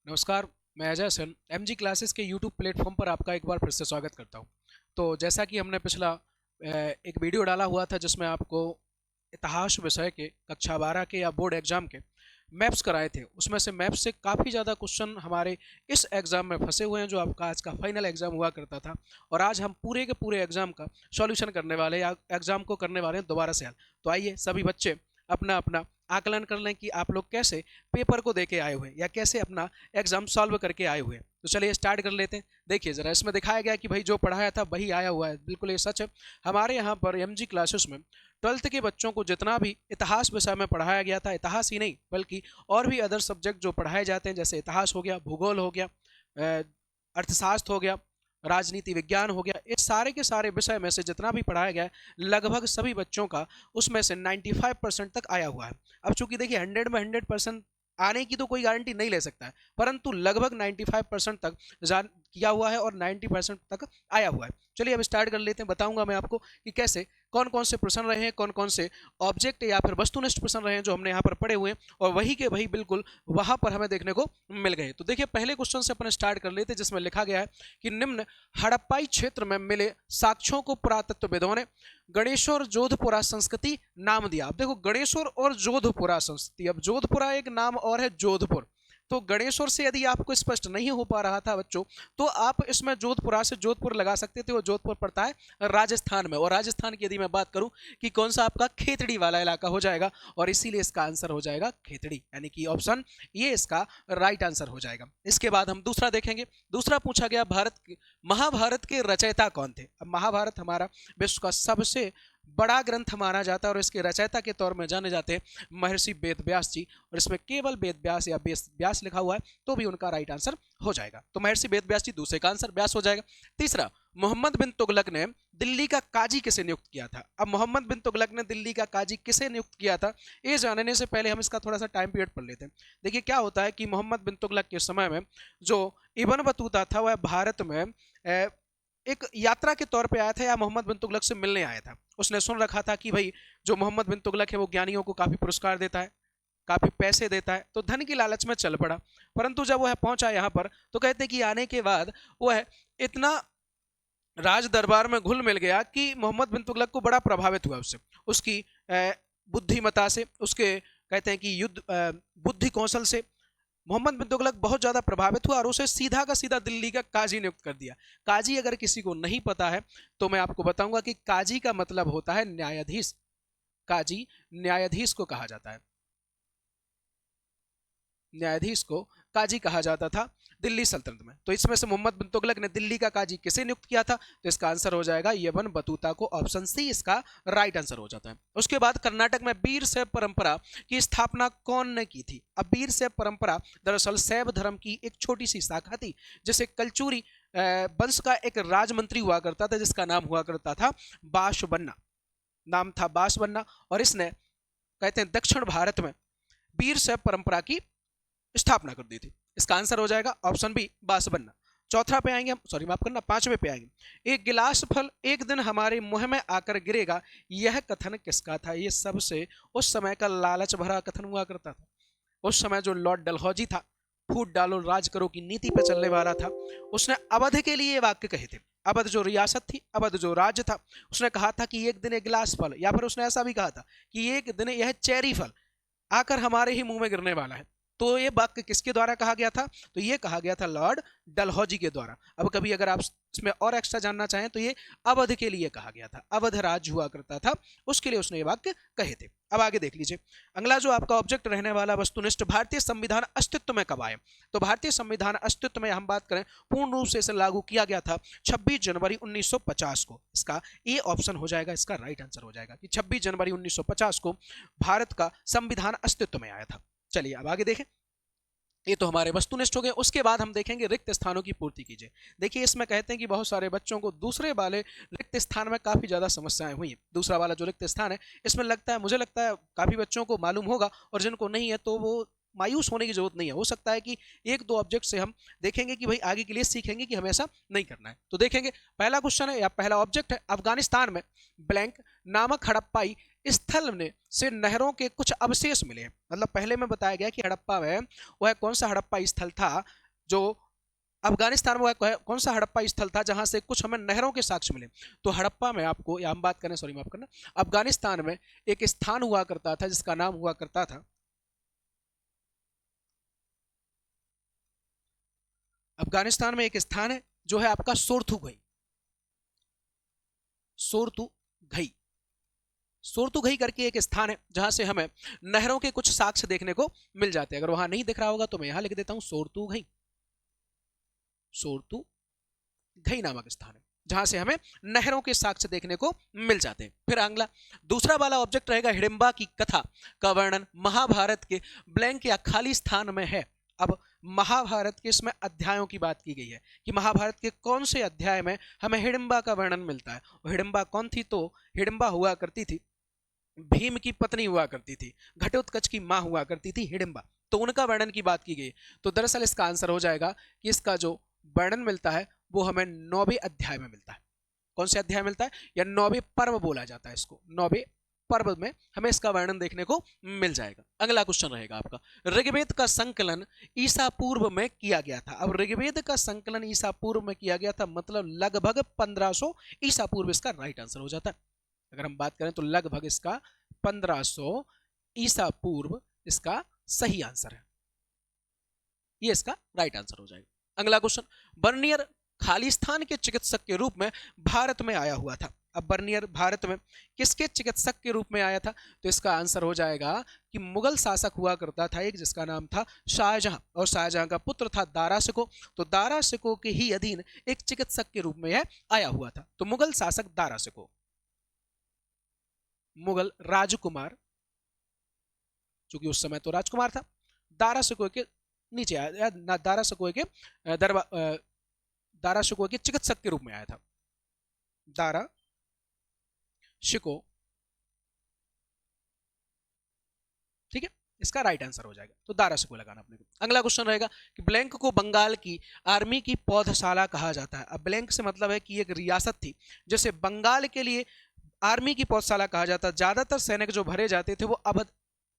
नमस्कार। मैं Ajay Sen MG classes के यूट्यूब प्लेटफॉर्म पर आपका एक बार फिर से स्वागत करता हूं। तो जैसा कि हमने पिछला एक वीडियो डाला हुआ था जिसमें आपको इतिहास विषय के कक्षा 12 के या बोर्ड एग्जाम के मैप्स कराए थे, उसमें से मैप्स से काफ़ी ज़्यादा क्वेश्चन हमारे इस एग्ज़ाम में फंसे हुए हैं जो आपका आज का फाइनल एग्ज़ाम हुआ करता था। और आज हम पूरे के पूरे एग्ज़ाम का सॉल्यूशन करने वाले या एग्ज़ाम को करने वाले हैं दोबारा से हल। तो आइए सभी बच्चे अपना अपना आकलन कर लें कि आप लोग कैसे पेपर को दे के आए हुए हैं या कैसे अपना एग्जाम सॉल्व करके आए हुए हैं। तो चलिए स्टार्ट कर लेते हैं। देखिए ज़रा, इसमें दिखाया गया कि भाई जो पढ़ाया था वही आया हुआ है, बिल्कुल ये सच है। हमारे यहाँ पर एमजी क्लासेस में 12th के बच्चों को जितना भी इतिहास विषय में पढ़ाया गया था, इतिहास ही नहीं बल्कि और भी अदर सब्जेक्ट जो पढ़ाए जाते हैं, जैसे इतिहास हो गया, भूगोल हो गया, अर्थशास्त्र हो गया, राजनीति विज्ञान हो गया, इस सारे के सारे विषय में से जितना भी पढ़ाया गया है लगभग सभी बच्चों का उसमें से 95% तक आया हुआ है। अब चूंकि देखिए 100 में 100% आने की तो कोई गारंटी नहीं ले सकता है, परंतु लगभग 95% तक जान किया हुआ है और 90% तक आया हुआ है। चलिए अब स्टार्ट कर लेते हैं। बताऊंगा मैं आपको कि कैसे कौन कौन से प्रश्न रहे हैं, कौन कौन से ऑब्जेक्ट या फिर वस्तुनिष्ठ प्रश्न रहे हैं जो हमने यहाँ पर पढ़े हुए हैं और वही के वही बिल्कुल वहां पर हमें देखने को मिल गए। तो देखिए पहले क्वेश्चन से अपन स्टार्ट कर लेते हैं जिसमें लिखा गया है कि निम्न हड़प्पाई क्षेत्र में मिले साक्ष्यों को पुरातत्वविदों ने गणेशोर जोधपुरा संस्कृति नाम दिया। अब देखो गणेशोर और जोधपुरा संस्कृति, अब जोधपुरा एक नाम और है जोधपुर। तो गणेशोर से यदि आपको स्पष्ट नहीं हो पा रहा था बच्चों, तो आप इसमें जोधपुरा से जोधपुर लगा सकते थे। वो जोधपुर पड़ता है राजस्थान में, और राजस्थान की यदि मैं बात करूं कि कौन सा आपका खेतड़ी वाला इलाका हो जाएगा, और इसीलिए इसका आंसर हो जाएगा खेतड़ी, यानी कि ऑप्शन ये इसका राइट आंसर हो जाएगा। इसके बाद हम दूसरा देखेंगे। दूसरा पूछा गया महाभारत के रचयिता कौन थे। अब महाभारत हमारा विश्व का सबसे बड़ा ग्रंथ माना जाता है और इसके रचयिता के तौर में जाने जाते हैं महर्षि वेद व्यास जी, और इसमें केवल वेद व्यास या व्यास लिखा हुआ है तो भी उनका राइट आंसर हो जाएगा। तो महर्षि वेद व्यास जी, दूसरे का आंसर व्यास हो जाएगा। तीसरा, मोहम्मद बिन तुगलक ने दिल्ली का काजी किसे नियुक्त किया था। अब मोहम्मद बिन तुगलक ने दिल्ली का काजी किसे नियुक्त किया था, ये जानने से पहले हम इसका थोड़ा सा टाइम पीरियड पढ़ लेते हैं। देखिए क्या होता है कि मोहम्मद बिन तुगलक के समय में जो इब्न बतूता था वह भारत में एक यात्रा के तौर पे आया था या मोहम्मद बिन तुगलक से मिलने आया था। उसने सुन रखा था कि भाई जो मोहम्मद बिन तुगलक है वो ज्ञानियों को काफी पुरस्कार देता है, काफी पैसे देता है, तो धन की लालच में चल पड़ा। परंतु जब वह पहुंचा यहाँ पर तो कहते कि आने के बाद वह इतना राज दरबार में घुल मिल गया कि मोहम्मद बिन तुगलक को बड़ा प्रभावित हुआ उससे, उसकी बुद्धिमता से, उसके कहते हैं कि युद्ध बुद्धि कौशल से मोहम्मद बिन तुगलक बहुत ज्यादा प्रभावित हुआ और उसे सीधा का सीधा दिल्ली का काजी नियुक्त कर दिया। काजी अगर किसी को नहीं पता है तो मैं आपको बताऊंगा कि काजी का मतलब होता है न्यायाधीश। काजी न्यायाधीश को कहा जाता है, न्यायाधीश को काजी कहा जाता था दिल्ली सल्तनत में। तो इसमें से मोहम्मद बिन तुगलक ने दिल्ली का काजी किसे नियुक्त किया था, तो इसका आंसर हो जाएगा यवन बतूता को, ऑप्शन सी इसका राइट आंसर हो जाता है। उसके बाद कर्नाटक में वीर शैव परंपरा की स्थापना कौन ने की थी। अब वीर शैव परंपरा दरअसल शैव धर्म की एक छोटी सी शाखा थी जिसे कलचुरी वंश का एक राजमंत्री हुआ करता था जिसका नाम हुआ करता था बाशबन्ना, नाम था बाशबन्ना, और इसने कहते हैं दक्षिण भारत में वीर शैव परंपरा की स्थापना कर दी थी। इसका आंसर हो जाएगा ऑप्शन बी बासबन्ना। चौथा पे आएंगे हम, सॉरी माफ करना, पांचवें पे आएंगे। एक गिलास फल एक दिन हमारे मुंह में आकर गिरेगा, यह कथन किसका था। ये सबसे उस समय का लालच भरा कथन हुआ करता था। उस समय जो लॉर्ड डलहौजी था, फूट डालो राज करो की नीति पे चलने वाला था, उसने अवध के लिए वाक्य कहे थे। अवध जो रियासत थी, अवध जो राज्य था, उसने कहा था कि एक दिन एक गिलास फल, या फिर उसने ऐसा भी कहा था कि एक दिन यह चेरी फल आकर हमारे ही मुंह में गिरने वाला है। तो ये वाक्य किसके द्वारा कहा गया था, तो ये कहा गया था लॉर्ड डलहौजी के द्वारा। अब कभी अगर आप इसमें और एक्स्ट्रा जानना चाहें तो ये अवध के लिए कहा गया था, अवध राज्य हुआ करता था, उसके लिए उसने ये वाक्य कहे थे। अब आगे देख लीजिए, अगला जो आपका ऑब्जेक्ट रहने वाला वस्तुनिष्ठ, भारतीय संविधान अस्तित्व में कब आए। तो भारतीय संविधान अस्तित्व में हम बात करें पूर्ण रूप से इसे लागू किया गया था 26 जनवरी 1950 को। इसका ए ऑप्शन हो जाएगा, इसका राइट आंसर हो जाएगा कि 26 जनवरी 1950 को भारत का संविधान अस्तित्व में आया था। चलिए अब आगे देखें। ये तो हमारे वस्तुनिष्ठ हो गए। उसके बाद हम देखेंगे रिक्त स्थानों की पूर्ति कीजिए। देखिए इसमें कहते हैं कि बहुत सारे बच्चों को दूसरे वाले रिक्त स्थान में काफी ज्यादा समस्याएं हुई हैं। दूसरा वाला जो रिक्त स्थान है इसमें लगता है, मुझे लगता है काफी बच्चों को मालूम होगा, और जिनको नहीं है तो वो मायूस होने की जरूरत नहीं है। हो सकता है कि एक दो ऑब्जेक्ट से हम देखेंगे कि भाई आगे के लिए सीखेंगे कि हमें ऐसा नहीं करना है। तो देखेंगे पहला क्वेश्चन है या पहला ऑब्जेक्ट है, अफगानिस्तान में ब्लैंक नामक हड़प्पाई स्थल में से नहरों के कुछ अवशेष मिले हैं। मतलब पहले में बताया गया कि हड़प्पा में वह कौन सा हड़प्पा स्थल था, जो अफगानिस्तान में कौन सा हड़प्पा स्थल था जहां से कुछ हमें नहरों के साक्ष्य मिले। तो हड़प्पा में आपको, या हम बात करें, सॉरी माफ करना, अफगानिस्तान में एक स्थान हुआ करता था जिसका नाम हुआ करता था, अफगानिस्तान में एक स्थान है जो है आपका सोरथुघई। सोरथुघई, सोरथुघई करके एक स्थान है जहां से हमें नहरों के कुछ साक्ष्य देखने को मिल जाते हैं। अगर वहां नहीं दिख रहा होगा तो मैं यहां लिख देता हूं सोरथुघई। सोरथुघई नामक स्थान है जहां से हमें नहरों के साक्ष्य देखने को मिल जाते हैं। फिर अगला दूसरा वाला ऑब्जेक्ट रहेगा, हिडिंबा की कथा का वर्णन महाभारत के ब्लैंक या खाली स्थान में है। अब महाभारत के इसमें अध्यायों की बात की गई है कि महाभारत के कौन से अध्याय में हमें हिडिंबा का वर्णन मिलता है। हिडिंबा कौन थी? तो हिडिंबा हुआ करती थी, भीम की पत्नी हुआ करती थी, घटोत्कच की मां हुआ करती थी हिडिंबा। तो उनका वर्णन की बात की गई। तो दरअसल इसका आंसर हो जाएगा कि इसका जो वर्णन मिलता है वो हमें 9वें अध्याय में मिलता है। कौन से अध्याय मिलता है? या 9वें पर्व बोला जाता है इसको। 9वें पर्व में हमें इसका वर्णन देखने को मिल जाएगा। अगला क्वेश्चन रहेगा आपका, ऋग्वेद का संकलन ईसा पूर्व में किया गया था। अब ऋग्वेद का संकलन ईसा पूर्व में किया गया था, मतलब लगभग 1500 ईसा पूर्व इसका राइट आंसर हो जाता है। अगर हम बात करें तो लगभग इसका 1500 ईसा पूर्व इसका सही आंसर है, ये इसका राइट आंसर हो जाएगा। अगला क्वेश्चन, बर्नियर खालिस्तान के चिकित्सक के रूप में भारत में आया हुआ था। अब बर्नियर भारत में किसके चिकित्सक के रूप में आया था? तो इसका आंसर हो जाएगा कि मुगल शासक हुआ करता था एक, जिसका नाम था शाहजहां, और शाहजहां का पुत्र था दारा शिकोह। तो दारा शिकोह के ही अधीन एक चिकित्सक के रूप में यह आया हुआ था। तो मुगल शासक दारा शिकोह, मुगल राजकुमार, चूंकि उस समय तो राजकुमार था, दारा शिकोह के नीचे आया, दारा शिकोह के दारा शिकोह के चिकित्सक के रूप में आया था। दारा शिकोह, ठीक है, इसका राइट आंसर हो जाएगा। तो दारा शिकोह लगाना अपने को। अगला क्वेश्चन रहेगा कि ब्लैंक को बंगाल की आर्मी की पौधशाला कहा जाता है। अब ब्लैंक से मतलब है कि एक रियासत थी जैसे बंगाल के लिए आर्मी की पौधशाला कहा जाता है। ज्यादातर सैनिक जो भरे जाते थे वो अवध,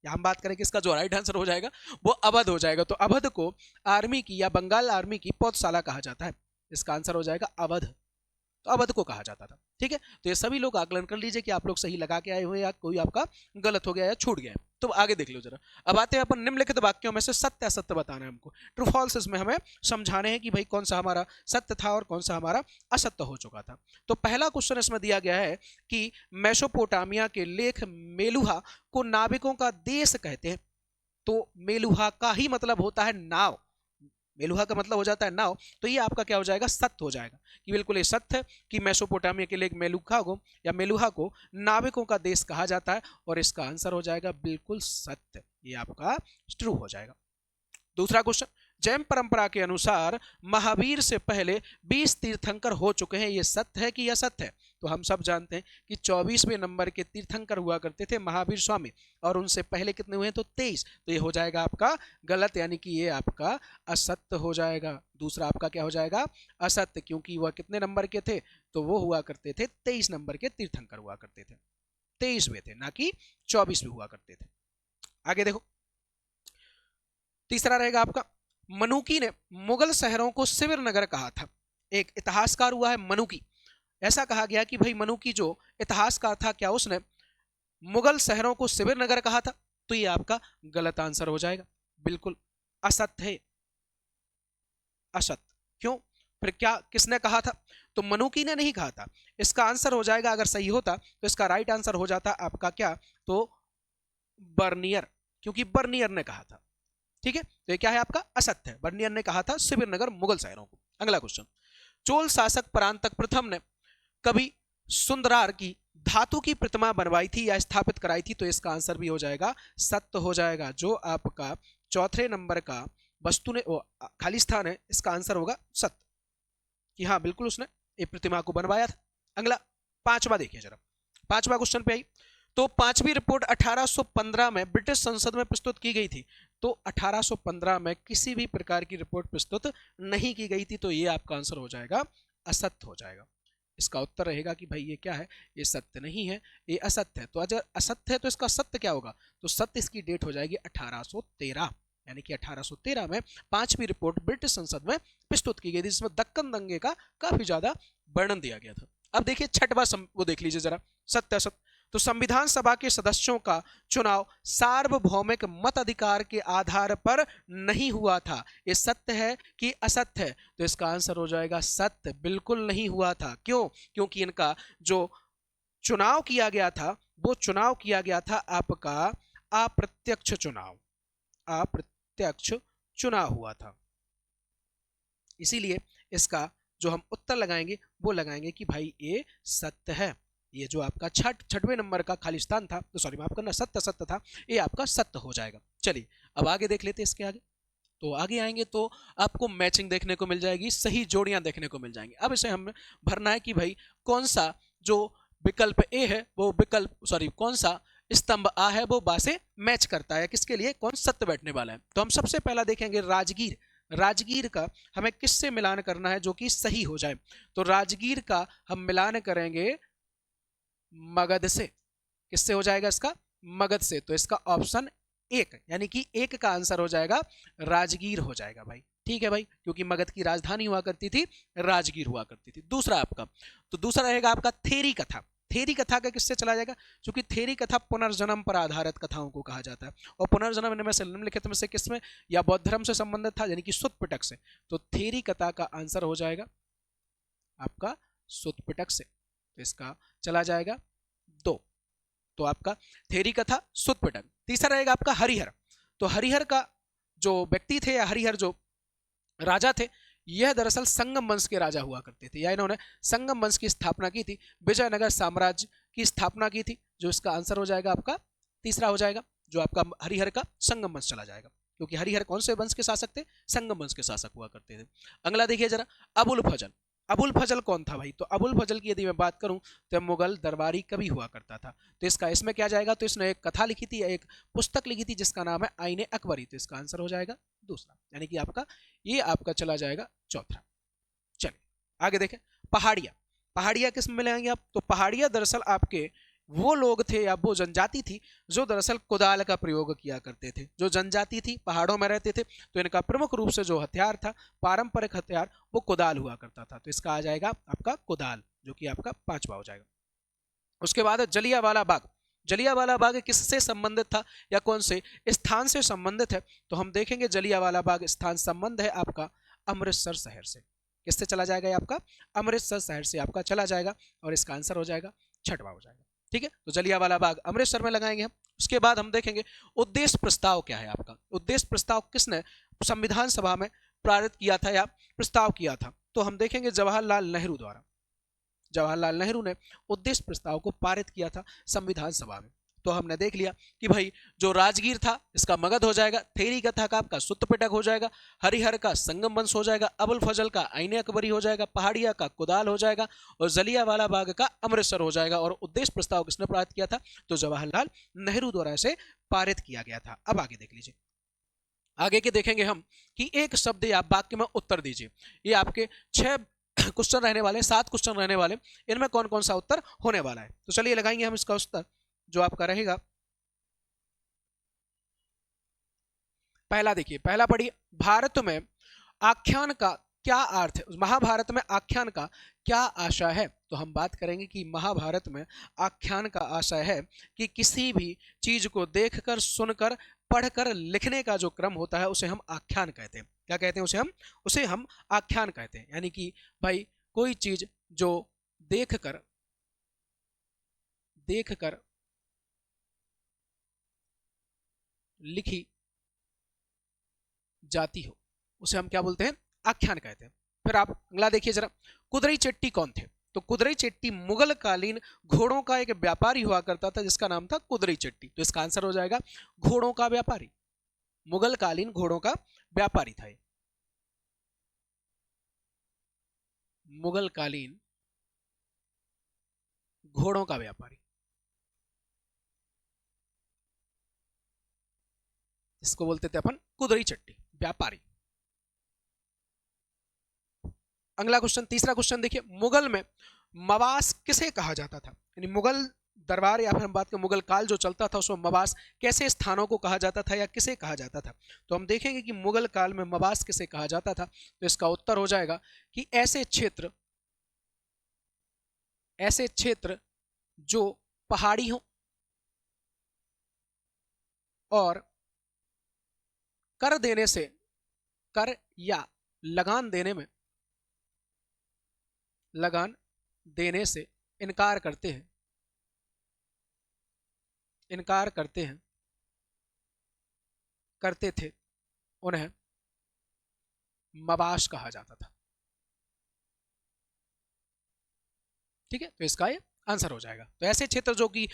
हम बात करें कि इसका जो राइट आंसर हो जाएगा वो अवध हो जाएगा। तो अवध को आर्मी की या बंगाल आर्मी की पौधशाला कहा जाता है। इसका आंसर हो जाएगा अवध। तो अवध को कहा जाता था। ठीक है, तो ये सभी लोग आकलन कर लीजिए कि आप लोग सही लगा के आए हुए या कोई आपका गलत हो गया या छूट गया। तो आगे देख लो जरा। अब आते हैं अपन निम्नलिखित वाक्यों में से सत्य असत्य बताना है हमको। ट्रू फॉल्स इसमें हमें समझाने हैं कि भाई कौन सा हमारा सत्य था और कौन सा हमारा असत्य हो चुका था। तो पहला क्वेश्चन इसमें दिया गया है कि मेसोपोटामिया के लेख मेलुहा को नाविकों का देश कहते हैं। तो मेलुहा का ही मतलब होता है नाव, मेलुहा का मतलब हो जाता है नाव। तो ये आपका क्या हो जाएगा? सत्य हो जाएगा कि बिल्कुल ये सत्य है कि मेसोपोटामिया के लिए मेलुहा को या मेलुहा को नाविकों का देश कहा जाता है, और इसका आंसर हो जाएगा बिल्कुल सत्य, ये आपका ट्रू हो जाएगा। दूसरा क्वेश्चन, जैन परंपरा के अनुसार महावीर से पहले 20 तीर्थंकर हो चुके हैं, ये सत्य है कि असत्य है? तो हम सब जानते हैं कि 24वें नंबर के तीर्थंकर हुआ करते थे महावीर स्वामी, और उनसे पहले कितने हुए? तो 23। तो ये हो जाएगा आपका गलत, यानी कि ये आपका असत्य हो जाएगा। दूसरा आपका क्या हो जाएगा? असत्य, क्योंकि वह कितने नंबर के थे? तो वो हुआ करते थे 23 नंबर के तीर्थंकर हुआ करते थे, 23वें थे, ना कि 24वें हुआ करते थे। आगे देखो, तीसरा रहेगा आपका, मनुकी ने मुगल शहरों को शिविर नगर कहा था। एक इतिहासकार हुआ है मनुकी, ऐसा कहा गया कि भाई मनुकी जो इतिहासकार था, क्या उसने मुगल शहरों को शिविर नगर कहा था? तो ये आपका गलत आंसर हो जाएगा, बिल्कुल असत्य है, असत्य। क्यों? फिर क्या किसने कहा था? तो मनुकी ने नहीं कहा था। इसका आंसर हो जाएगा, अगर सही होता तो इसका राइट आंसर हो जाता आपका क्या? तो बर्नियर, क्योंकि बर्नियर ने कहा था। ठीक है, तो ये क्या है आपका? असत्य है, बर्नियर ने कहा था शिविर नगर मुगल शहरों को। अगला क्वेश्चन, चोल शासक परांतक प्रथम ने कभी सुंदरार की धातु की प्रतिमा बनवाई थी या स्थापित कराई थी? तो इसका आंसर भी हो जाएगा सत्य हो जाएगा। जो आपका चौथे नंबर का वस्तु ने खाली स्थान है, इसका आंसर होगा सत्य, कि हाँ बिल्कुल उसने एक प्रतिमा को बनवाया था। अगला पांचवा देखिए जरा, पांचवा क्वेश्चन पे आई। तो पांचवी रिपोर्ट 1815 में ब्रिटिश संसद में प्रस्तुत की गई थी। तो 1815 में किसी भी प्रकार की रिपोर्ट प्रस्तुत नहीं की गई थी, तो ये आपका आंसर हो जाएगा असत्य हो जाएगा। इसका उत्तर रहेगा कि भाई ये क्या है, ये सत्य नहीं है, ये असत्य है। तो अगर असत्य है तो इसका सत्य क्या होगा, तो सत्य इसकी डेट हो जाएगी 1813, यानी कि 1813 में पांचवी रिपोर्ट ब्रिटिश संसद में प्रस्तुत की गई थी, जिसमें दक्कन दंगे का काफी ज्यादा वर्णन दिया गया था। अब देखिए छठवां वो देख लीजिए जरा, सत्य असत्य। तो संविधान सभा के सदस्यों का चुनाव सार्वभौमिक मत अधिकार के आधार पर नहीं हुआ था, ये सत्य है कि असत्य है, तो इसका आंसर हो जाएगा सत्य, बिल्कुल नहीं हुआ था। क्यों, क्योंकि इनका जो चुनाव किया गया था वो चुनाव किया गया था आपका अप्रत्यक्ष चुनाव, अप्रत्यक्ष चुनाव हुआ था। इसीलिए इसका जो हम उत्तर लगाएंगे वो लगाएंगे कि भाई ये सत्य है। ये जो आपका छठवें नंबर का खाली स्थान था, तो सॉरी माफ करना, सत्य सत्य था, ये आपका सत्य हो जाएगा। चलिए अब आगे देख लेते हैं इसके आगे। तो आगे आएंगे तो आपको मैचिंग देखने को मिल जाएगी, सही जोड़ियां देखने को मिल जाएंगी। अब इसे हमें भरना है कि भाई कौन सा जो विकल्प ए है वो विकल्प सॉरी कौन सा स्तंभ आ है वो बा से मैच करता है, किसके लिए कौन सत्य बैठने वाला है। तो हम सबसे पहला देखेंगे राजगीर। राजगीर का हमें किससे मिलान करना है जो कि सही हो जाए। तो राजगीर का हम मिलान करेंगे मगध से। किससे हो जाएगा इसका, मगध से। तो इसका ऑप्शन एक यानी कि एक का आंसर हो जाएगा राजगीर हो जाएगा भाई। ठीक है भाई, क्योंकि मगध की राजधानी हुआ करती थी राजगीर हुआ करती थी। दूसरा आपका, तो दूसरा रहेगा आपका थेरी कथा। थेरी कथा का किससे चला जाएगा, क्योंकि थेरी कथा पुनर्जन्म पर आधारित कथाओं को कहा जाता है, और पुनर्जन्म में से निम्नलिखित में से किसमें, या बौद्ध धर्म से संबंधित था यानी कि सुत पिटक से। तो थेरी कथा का आंसर हो जाएगा आपका सुत पिटक से, तो इसका चला जाएगा दो। तो आपका थेरी कथा सुत पिटक। तीसरा रहेगा आपका हरिहर। तो हरिहर का जो व्यक्ति थे या हरिहर जो राजा थे, यह दरअसल संगम वंश के राजा हुआ करते थे, या इन्होंने संगम वंश की स्थापना की थी, विजयनगर साम्राज्य की स्थापना की थी। जो इसका आंसर हो जाएगा आपका तीसरा हो जाएगा, जो आपका हरिहर का संगम वंश चला जाएगा, क्योंकि हरिहर कौन से वंश के शासक थे, संगम वंश के शासक हुआ करते थे। अगला देखिए जरा, अबुल फजल। अबुल फजल कौन था भाई, तो अबुल फजल की यदि मैं बात करूं तो मुगल दरबारी कवि हुआ करता था। तो इसका इसमें क्या जाएगा, तो इसने एक कथा लिखी थी, एक पुस्तक लिखी थी जिसका नाम है आईने अकबरी। तो इसका आंसर हो जाएगा दूसरा, यानी कि आपका ये आपका चला जाएगा चौथा। चलिए आगे देखें, पहाड़िया। पहाड़िया किस में मिलेंगे आप, तो पहाड़िया दरअसल आपके वो लोग थे या वो जनजाति थी जो दरअसल कुदाल का प्रयोग किया करते थे। जो जनजाति थी पहाड़ों में रहते थे, तो इनका प्रमुख रूप से जो हथियार था, पारंपरिक हथियार, वो कुदाल हुआ करता था। तो इसका आ जाएगा आपका कुदाल, जो कि आपका पांचवा हो जाएगा। उसके बाद जलियांवाला बाग। जलियांवाला बाग किससे संबंधित था या कौन से स्थान से संबंधित है, तो हम देखेंगे जलियांवाला बाग स्थान संबंध है आपका अमृतसर शहर से। किससे चला जाएगा ये आपका अमृतसर शहर से आपका चला जाएगा, और इसका आंसर हो जाएगा छठवा हो जाएगा। ठीक है, तो जलियांवाला बाग अमृतसर में लगाएंगे हम। उसके बाद हम देखेंगे उद्देश्य प्रस्ताव क्या है आपका। उद्देश्य प्रस्ताव किसने संविधान सभा में पारित किया था या प्रस्ताव किया था, तो हम देखेंगे जवाहरलाल नेहरू द्वारा। जवाहरलाल नेहरू ने उद्देश्य प्रस्ताव को पारित किया था संविधान सभा में। तो हमने देख लिया कि भाई जो राजगीर था इसका मगध हो जाएगा, थेरी कथा का आपका सुत्त पिटक हो जाएगा, हरिहर का संगम वंश हो जाएगा, अबुल फजल का आईने अकबरी हो जाएगा, पहाड़िया का कुदाल हो जाएगा, और जलियांवाला बाग का अमृतसर हो जाएगा। और उद्देश्य प्रस्ताव किसने पारित किया था, तो जवाहरलाल नेहरू द्वारा इसे पारित किया गया था। अब आगे देख लीजिए, आगे के देखेंगे हम कि एक शब्द या वाक्य में उत्तर दीजिए। ये आपके 6 क्वेश्चन रहने वाले, 7 क्वेश्चन रहने वाले, इनमें कौन कौन सा उत्तर होने वाला है। तो चलिए लगाएंगे हम इसका उत्तर, जो आपका रहेगा पहला। देखिए पहला पढ़िए, भारत में आख्यान का क्या अर्थ है, महाभारत में आख्यान का क्या आशय है। तो हम बात करेंगे कि महाभारत में आख्यान का आशय है कि किसी भी चीज को देखकर, सुनकर, पढ़कर लिखने का जो क्रम होता है उसे हम आख्यान कहते हैं। क्या कहते हैं उसे हम आख्यान कहते हैं। यानी कि भाई कोई चीज जो देखकर देखकर लिखी जाती हो उसे हम क्या बोलते हैं, आख्यान कहते हैं। फिर आप अगला देखिए जरा, कुदरई चेट्टी कौन थे। तो कुदरई चेट्टी मुगल कालीन घोड़ों का एक व्यापारी हुआ करता था जिसका नाम था कुदरई चेट्टी। तो इसका आंसर हो जाएगा घोड़ों का व्यापारी, मुगल कालीन घोड़ों का व्यापारी था। मुगल कालीन घोड़ों का व्यापारी, इसको बोलते थे अपन कुदरी चट्टी, व्यापारी। अगला क्वेश्चन, तीसरा क्वेश्चन देखिए, मुगल में मवास किसे कहा जाता था? यानी मुगल दरबार या फिर हम बात करें मुगल काल जो चलता था उसमें मवास कैसे स्थानों को कहा जाता था या किसे कहा जाता था? तो हम देखेंगे कि मुगल काल में मवास किसे कहा जाता था। तो इसका उत्तर हो जाएगा कि ऐसे क्षेत्र जो पहाड़ी हो और कर देने से, कर या लगान देने से इनकार करते हैं, करते थे, उन्हें मवास कहा जाता था। ठीक है, तो इसका ये आंसर हो जाएगा। तो ऐसे क्षेत्र जो कि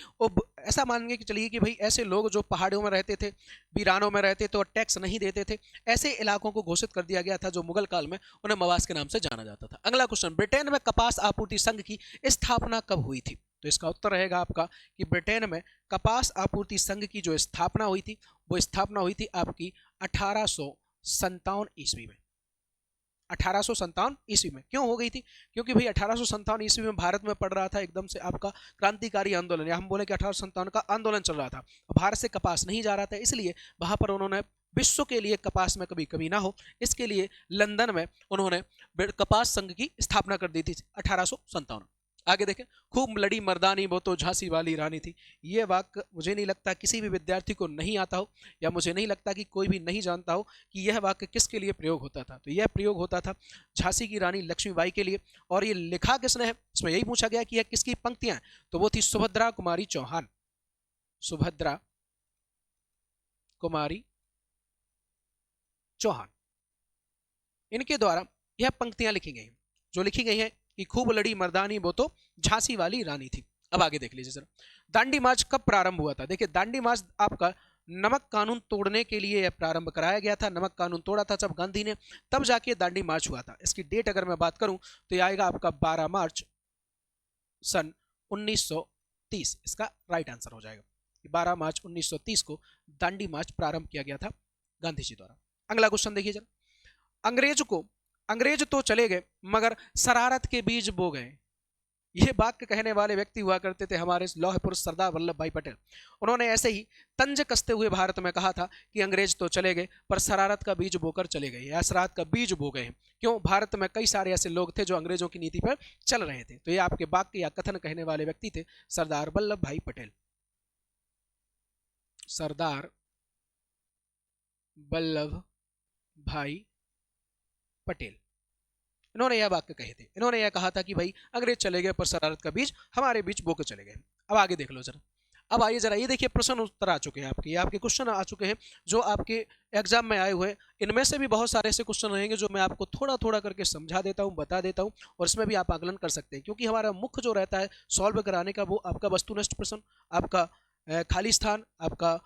ऐसा मानेंगे कि चलिए कि भाई ऐसे लोग जो पहाड़ियों में रहते थे, वीरानों में रहते थे और टैक्स नहीं देते थे, ऐसे इलाकों को घोषित कर दिया गया था जो मुगल काल में, उन्हें मवास के नाम से जाना जाता था। अगला क्वेश्चन, ब्रिटेन में कपास आपूर्ति संघ की स्थापना कब हुई थी? तो इसका उत्तर रहेगा आपका कि ब्रिटेन में कपास आपूर्ति संघ की जो स्थापना हुई थी वो स्थापना हुई थी आपकी 1857 ईस्वी में। 1857 ईस्वी में क्यों हो गई थी? क्योंकि भाई 1857 ईस्वी में भारत में पड़ रहा था एकदम से आपका क्रांतिकारी आंदोलन, या हम बोले कि 1857 का आंदोलन चल रहा था, भारत से कपास नहीं जा रहा था, इसलिए वहां पर उन्होंने विश्व के लिए कपास में कभी कमी ना हो, इसके लिए लंदन में उन्होंने कपास संघ की स्थापना कर दी थी 1857। आगे देखें, खूब लड़ी मर्दानी वो तो झांसी वाली रानी थी। ये वाक्य मुझे नहीं लगता किसी भी विद्यार्थी को नहीं आता हो, या मुझे नहीं लगता कि कोई भी नहीं जानता हो कि यह वाक्य किसके लिए प्रयोग होता था। तो यह प्रयोग होता था झांसी की रानी लक्ष्मीबाई के लिए। और ये लिखा किसने है, इसमें यही पूछा गया कि यह किसकी पंक्तियां हैं, तो वो थी सुभद्रा कुमारी चौहान। सुभद्रा कुमारी चौहान, इनके द्वारा यह पंक्तियां लिखी गई, जो लिखी गई हैं कि खूब लड़ी मर्दानी वो तो झांसी वाली रानी थी। अब आगे देख लीजिए सर, दांडी मार्च कब प्रारंभ हुआ था? देखिए दांडी मार्च आपका नमक कानून तोड़ने के लिए प्रारंभ कराया गया था। नमक कानून तोड़ा था जब गांधी ने, तब जाके दांडी मार्च हुआ था। इसकी डेट अगर मैं बात करूं तो यह आएगा आपका 12 मार्च सन 1930। इसका राइट आंसर हो जाएगा 12 मार्च 1930 को दांडी मार्च प्रारंभ किया गया था गांधी जी द्वारा। अगला क्वेश्चन देखिए जरा, अंग्रेज तो चले गए मगर शरारत के बीज बो गए। ये वाक्य कहने वाले व्यक्ति हुआ करते थे हमारे लौह पुरुष सरदार वल्लभ भाई पटेल। उन्होंने ऐसे ही तंज कसते हुए भारत में कहा था कि अंग्रेज तो चले गए पर शरारत का बीज बोकर चले गए, या शरारत का बीज बो गए। क्यों? भारत में कई सारे ऐसे लोग थे जो अंग्रेजों की नीति पर चल रहे थे। तो ये आपके वाक्य या कथन कहने वाले व्यक्ति थे सरदार वल्लभ भाई पटेल। सरदार वल्लभ भाई पटेल, इन्होंने यह वाक्य कहे थे। इन्होंने यह कहा था कि भाई अंग्रेज चले गए पर शरारत का बीज हमारे बीच बो के चले गए। अब आगे देख लो जरा, अब आइए जरा, ये देखिए प्रश्न उत्तर आ चुके हैं आपके, ये आपके क्वेश्चन आ चुके हैं जो आपके एग्जाम में आए हुए हैं। इनमें से भी बहुत सारे ऐसे क्वेश्चन रहेंगे जो मैं आपको थोड़ा थोड़ा करके समझा देता हूँ, बता देता हूँ, और इसमें भी आप आकलन कर सकते हैं। क्योंकि हमारा मुख्य जो रहता है सॉल्व कराने का वो आपका वस्तुनिष्ठ प्रश्न, आपका खाली स्थान, आपका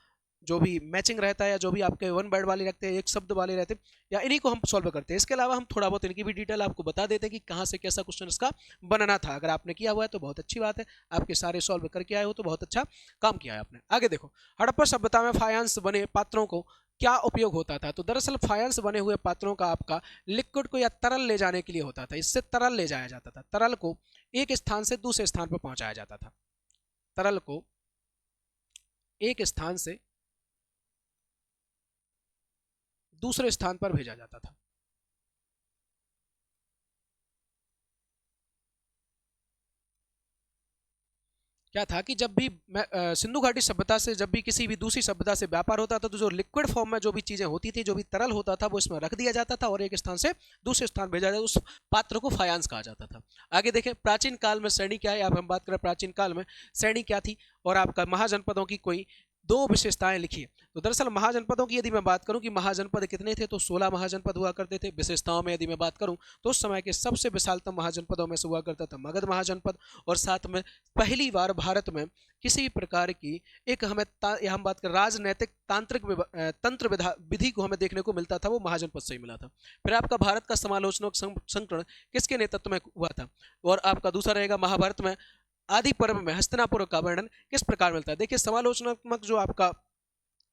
जो भी मैचिंग रहता है, या जो भी आपके वन वर्ड वाले रहते हैं, एक शब्द वाले रहते हैं, या इन्हीं को हम सॉल्व करते हैं। इसके अलावा हम थोड़ा बहुत इनकी भी डिटेल आपको बता देते हैं कि कहाँ से कैसा क्वेश्चन इसका बनना था। अगर आपने किया हुआ है तो बहुत अच्छी बात है, आपके सारे सॉल्व करके आए हो तो बहुत अच्छा काम किया है आपने। आगे देखो, हड़प्पा सभ्यता में फायांस बने पात्रों को क्या उपयोग होता था? तो दरअसल फायांस बने हुए पात्रों का आपका लिक्विड को या तरल ले जाने के लिए होता था। इससे तरल ले जाया जाता था, तरल को एक स्थान से दूसरे स्थान पर पहुंचाया जाता था, तरल को एक स्थान से दूसरे स्थान पर भेजा जाता था। क्या था कि जब भी सिंधु घाटी सभ्यता से जब भी किसी भी दूसरी सभ्यता से व्यापार होता था तो जो लिक्विड फॉर्म में जो भी चीजें होती थी, जो भी तरल होता था, वो इसमें रख दिया जाता था और एक स्थान से दूसरे स्थान भेजा जाता, उस पात्र को फायांस कहा जाता था। आगे देखें, प्राचीन काल में श्रेणी क्या है? अब हम बात करें प्राचीन काल में श्रेणी क्या थी, और आपका महाजनपदों की कोई दो विशेषताएं लिखिए। तो दरअसल महाजनपदों की यदि मैं बात करूं कि महाजनपद कितने थे, तो 16 महाजनपद हुआ करते थे। विशेषताओं में यदि मैं बात करूं तो उस समय के सबसे विशालतम महाजनपदों में से हुआ करता था मगध महाजनपद, और साथ में पहली बार भारत में किसी प्रकार की एक हम बात कर राजनैतिक तांत्रिक तंत्र विधि को हमें देखने को मिलता था, वो महाजनपद से ही मिला था। फिर आपका भारत का समालोचनात्मक संकलन किसके नेतृत्व में हुआ था? और आपका दूसरा रहेगा महाभारत में आदि पर्व में हस्तिनापुर का वर्णन किस प्रकार मिलता है? देखिए समालोचनात्मक जो आपका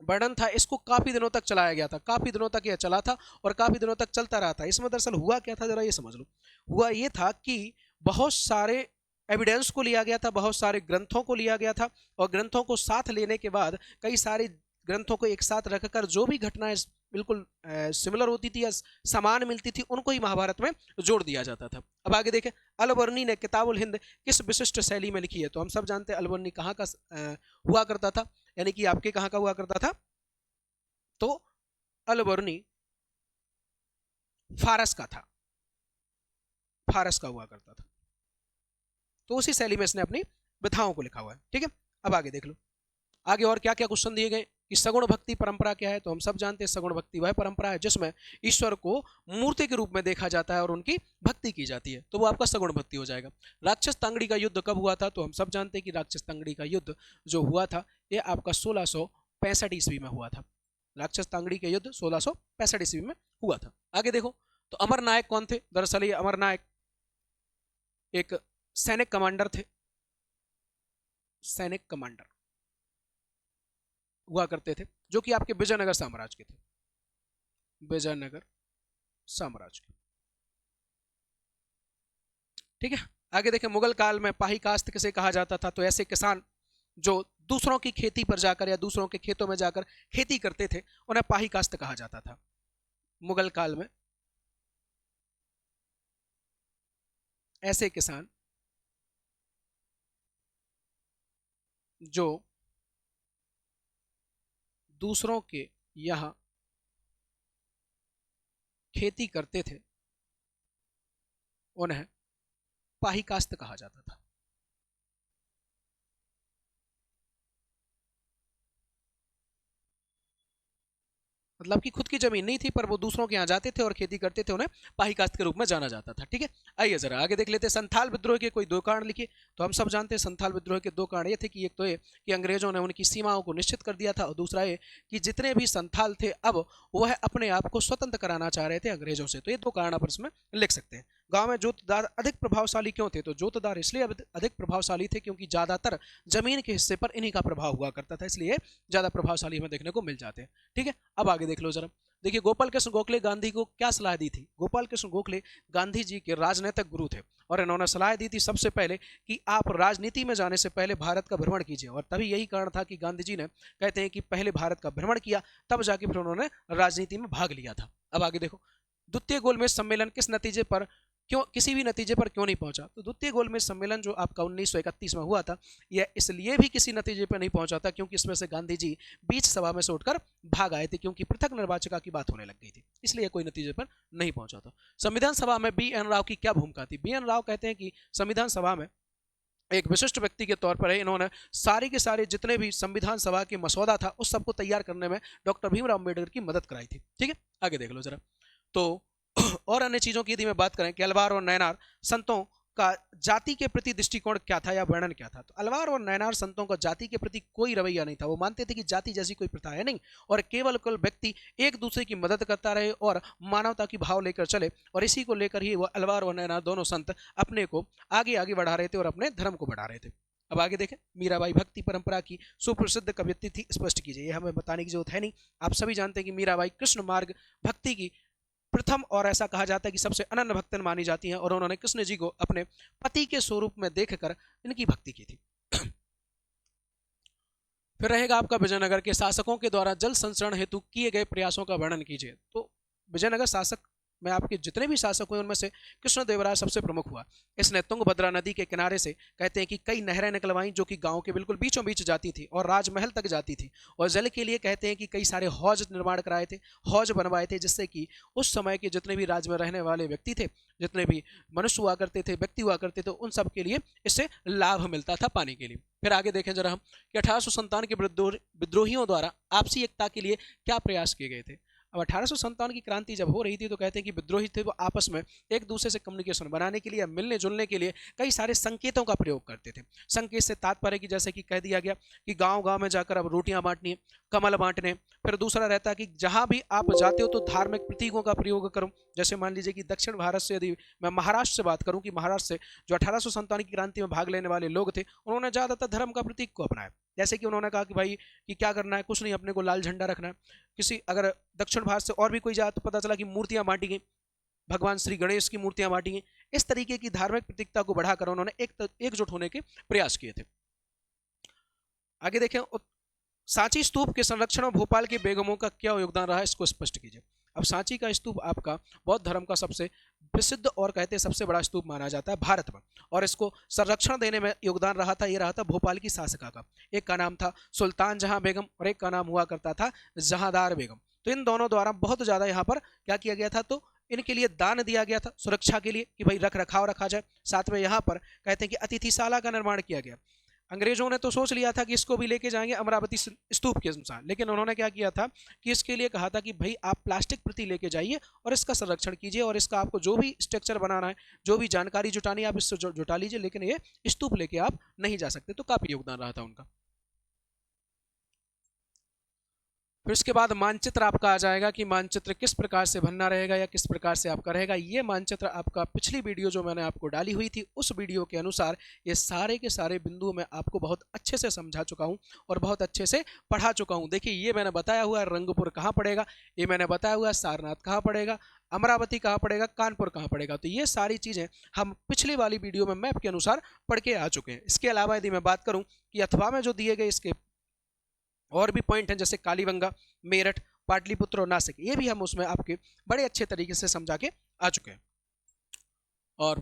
वर्णन था, इसको काफी दिनों तक चलाया गया था, काफी दिनों तक यह चला था और काफी दिनों तक चलता रहा था। इसमें दरअसल हुआ क्या था, जरा ये समझ लो। हुआ ये था कि बहुत सारे एविडेंस को लिया गया था, बहुत सारे ग्रंथों को लिया गया था, और ग्रंथों को साथ लेने के बाद कई सारे ग्रंथों को एक साथ रखकर जो भी घटनाएं बिल्कुल सिमिलर होती थी या समान मिलती थी, उनको ही महाभारत में जोड़ दिया जाता था। अब आगे देखें, अलबर्नी ने किताबुल हिंद किस विशिष्ट शैली में लिखी है? तो हम सब जानते हैं अलबर्नी कहाँ का हुआ करता था, यानी कि आपके कहाँ का हुआ करता था? तो अलबर्नी फारस का था, फारस का हुआ करता था। तो उसी शैली में इसने अपनी विधाओं को लिखा हुआ है। ठीक है, अब आगे देख लो, आगे और क्या क्या क्वेश्चन दिए गए कि सगुण भक्ति परंपरा क्या है? तो हम सब जानते हैं सगुण भक्ति वह परंपरा है जिसमें ईश्वर को मूर्ति के रूप में देखा जाता है और उनकी भक्ति की जाती है, तो वो आपका सगुण भक्ति हो जाएगा। राक्षस तांगड़ी का युद्ध कब हुआ था? तो हम सब जानते हैं कि राक्षस तांगड़ी का युद्ध जो हुआ था ये आपका 1665 ईस्वी में हुआ था। राक्षस तांगड़ी का युद्ध 1665 ईस्वी में हुआ था। आगे देखो, तो अमर नायक कौन थे? दरअसल ये अमर नायक एक सैनिक कमांडर थे, सैनिक कमांडर हुआ करते थे, जो कि आपके विजयनगर साम्राज्य के थे, विजयनगर साम्राज्य के। ठीक है, आगे देखें, मुगल काल में पाही कास्त किसे कहा जाता था? तो ऐसे किसान जो दूसरों की खेती पर जाकर या दूसरों के खेतों में जाकर खेती करते थे, उन्हें पाही कास्त कहा जाता था मुगल काल में। ऐसे किसान जो दूसरों के यहां खेती करते थे उन्हें पाही कास्त कहा जाता था। मतलब कि खुद की जमीन नहीं थी पर वो दूसरों के यहाँ जाते थे और खेती करते थे, उन्हें पाही कास्त के रूप में जाना जाता था। ठीक है, आइए जरा आगे देख लेते हैं, संथाल विद्रोह के कोई दो कारण लिखिए। तो हम सब जानते हैं संथाल विद्रोह के दो कारण ये थे कि एक तो ये कि अंग्रेजों ने उनकी सीमाओं को निश्चित कर दिया था, और दूसरा ये कि जितने भी संथाल थे अब वह अपने आप को स्वतंत्र कराना चाह रहे थे अंग्रेजों से। तो ये दो कारण आप इसमें लिख सकते हैं। गांव में जोतदार अधिक प्रभावशाली क्यों थे? तो जोतदार इसलिए अधिक प्रभावशाली थे क्योंकि ज्यादातर जमीन के हिस्से पर इन्हीं का प्रभाव हुआ करता था, इसलिए ज्यादा प्रभावशाली हमें देखने को मिल जाते हैं। ठीक है, अब आगे देख लो जरा। देखिए, गोपाल कृष्ण गोखले गांधी को क्या सलाह दी थी? गोपाल कृष्ण गोखले गांधी जी के राजनीतिक गुरु थे और इन्होंने सलाह दी थी सबसे पहले कि आप राजनीति में जाने से पहले भारत का भ्रमण कीजिए, और तभी यही कारण था कि गांधी जी ने कहते हैं कि पहले भारत का भ्रमण किया, तब जाके फिर उन्होंने राजनीति में भाग लिया था। अब आगे देखो, द्वितीय गोलमेज सम्मेलन किस नतीजे पर क्यों किसी भी नतीजे पर क्यों नहीं पहुंचा? तो द्वितीय गोलमेज सम्मेलन जो आपका 1931 में हुआ था, यह इसलिए भी किसी नतीजे पर नहीं पहुंचा था क्योंकि इसमें से गांधी जी बीच सभा में से उठकर भाग आए थे, क्योंकि पृथक निर्वाचिका की बात होने लग गई थी, इसलिए कोई नतीजे पर नहीं पहुंचा था। संविधान सभा में बी एन राव की क्या भूमिका थी? बी एन राव कहते हैं कि संविधान सभा में एक विशिष्ट व्यक्ति के तौर पर है, इन्होंने सारे के सारे जितने भी संविधान सभा के मसौदा था उस सबको तैयार करने में डॉक्टर भीमराव अम्बेडकर की मदद कराई थी। ठीक है, आगे देख लो जरा। तो और अन्य चीजों की यदि मैं बात करें कि अलवार और नैनार संतों का जाति के प्रति दृष्टिकोण क्या था या वर्णन क्या था? तो अलवार और नैनार संतों का जाति के प्रति कोई रवैया नहीं था, वो मानते थे कि जाति जैसी कोई प्रथा है नहीं, और केवल व्यक्ति एक दूसरे की मदद करता रहे और मानवता की भाव लेकर चले, और इसी को लेकर ही वो अलवार और नैनार दोनों संत अपने को आगे आगे बढ़ा रहे थे और अपने धर्म को बढ़ा रहे थे। अब आगे देखें, मीराबाई भक्ति परंपरा की सुप्रसिद्ध कवयित्री थी, स्पष्ट कीजिए। ये हमें बताने की जरूरत है नहीं, आप सभी जानते हैं कि मीराबाई कृष्ण मार्ग भक्ति की प्रथम और ऐसा कहा जाता है कि सबसे अनन्य भक्तन मानी जाती हैं, और उन्होंने कृष्ण जी को अपने पति के स्वरूप में देखकर इनकी भक्ति की थी। फिर रहेगा आपका विजयनगर के शासकों के द्वारा जल संचरण हेतु किए गए प्रयासों का वर्णन कीजिए। तो विजयनगर शासक में आपके जितने भी शासक हुए उनमें से कृष्णदेवराय सबसे प्रमुख हुआ। इसने तुंगभद्रा नदी के किनारे से कहते हैं कि कई नहरें निकलवाई जो कि गांव के बिल्कुल बीचों बीच जाती थी और राजमहल तक जाती थी, और जल के लिए कहते हैं कि कई सारे हौज निर्माण कराए थे, हौज बनवाए थे, जिससे कि उस समय के जितने भी राज्य में रहने वाले व्यक्ति थे, जितने भी मनुष्य हुआ करते थे, व्यक्ति हुआ करते थे, उन सब के लिए इससे लाभ मिलता था पानी के लिए। फिर आगे देखें जरा हम कि 1857 के विद्रोहियों द्वारा आपसी एकता के लिए क्या प्रयास किए गए थे। अब 1857 की क्रांति जब हो रही थी तो कहते हैं कि विद्रोही थे वो आपस में एक दूसरे से कम्युनिकेशन बनाने के लिए या मिलने जुलने के लिए कई सारे संकेतों का प्रयोग करते थे। संकेत से तात्पर्य कि जैसे कि कह दिया गया कि गांव गांव में जाकर अब रोटियां बांटनी, कमल बांटने। फिर दूसरा रहता कि जहां भी आप जाते हो तो धार्मिक प्रतीकों का प्रयोग करूं। जैसे मान लीजिए कि दक्षिण भारत से यदि मैं महाराष्ट्र से बात करूं कि महाराष्ट्र से जो 1857 की क्रांति में भाग लेने वाले लोग थे उन्होंने ज्यादातर धर्म का प्रतीक को अपनाया। जैसे कि उन्होंने कहा कि भाई कि क्या करना है, कुछ नहीं, अपने को लाल झंडा रखना है। किसी अगर दक्षिण भारत से और भी कोई जाए तो पता चला कि मूर्तियां बांटी गई, भगवान श्री गणेश की मूर्तियां बांटी गई। इस तरीके की धार्मिक प्रतीकता को बढ़ाकर उन्होंने एकजुट होने के प्रयास किए थे। आगे देखें, सांची स्तूप के संरक्षण में भोपाल के बेगमों का क्या योगदान रहा है, इसको स्पष्ट कीजिए। अब सांची का स्तूप आपका बौद्ध धर्म का सबसे प्रसिद्ध और कहते हैं सबसे बड़ा स्तूप माना जाता है भारत में, और इसको संरक्षण देने में योगदान रहा था, ये रहा था भोपाल की शासिका का। एक का नाम था सुल्तान जहां बेगम और एक का नाम हुआ करता था जहांदार बेगम। तो इन दोनों द्वारा बहुत ज्यादा यहाँ पर क्या किया गया था, तो इनके लिए दान दिया गया था सुरक्षा के लिए कि भाई रख रखाव रखा जाए। साथ में यहाँ पर कहते हैं कि अतिथिशाला का निर्माण किया गया। अंग्रेजों ने तो सोच लिया था कि इसको भी लेके जाएंगे अमरावती स्तूप के अनुसार, लेकिन उन्होंने क्या किया था कि इसके लिए कहा था कि भाई आप प्लास्टिक प्रति लेके जाइए और इसका संरक्षण कीजिए, और इसका आपको जो भी स्ट्रक्चर बनाना है, जो भी जानकारी जुटानी है, आप इससे जुटा लीजिए, लेकिन ये स्तूप लेके आप नहीं जा सकते। तो काफी योगदान रहा था उनका। फिर उसके बाद मानचित्र आपका आ जाएगा कि मानचित्र किस प्रकार से बनना रहेगा या किस प्रकार से आपका रहेगा। ये मानचित्र आपका पिछली वीडियो जो मैंने आपको डाली हुई थी उस वीडियो के अनुसार ये सारे के सारे बिंदु मैं आपको बहुत अच्छे से समझा चुका हूँ और बहुत अच्छे से पढ़ा चुका हूँ। देखिए, ये मैंने बताया हुआ है रंगपुर कहाँ पड़ेगा, ये मैंने बताया हुआ है सारनाथ कहाँ पड़ेगा, अमरावती कहाँ पड़ेगा, कानपुर कहाँ पड़ेगा। तो ये सारी चीज़ें हम पिछली वाली वीडियो में मैप के अनुसार पढ़ के आ चुके हैं। इसके अलावा यदि मैं बात करूँ कि अथवा में जो दिए गए इसके और भी पॉइंट हैं, जैसे कालीबंगा, मेरठ, पाटलिपुत्र और नासिक, ये भी हम उसमें आपके बड़े अच्छे तरीके से समझा के आ चुके हैं। और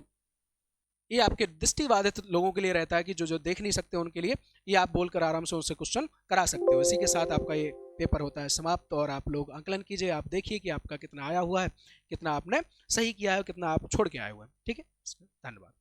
ये आपके दृष्टिबाधित लोगों के लिए रहता है कि जो जो देख नहीं सकते उनके लिए ये आप बोलकर आराम से उनसे क्वेश्चन करा सकते हो। इसी के साथ आपका ये पेपर होता है समाप्त, और आप लोग आंकलन कीजिए, आप देखिए कि आपका कितना आया हुआ है, कितना आपने सही किया है, कितना आप छोड़ के आए हुए हैं। ठीक है, धन्यवाद।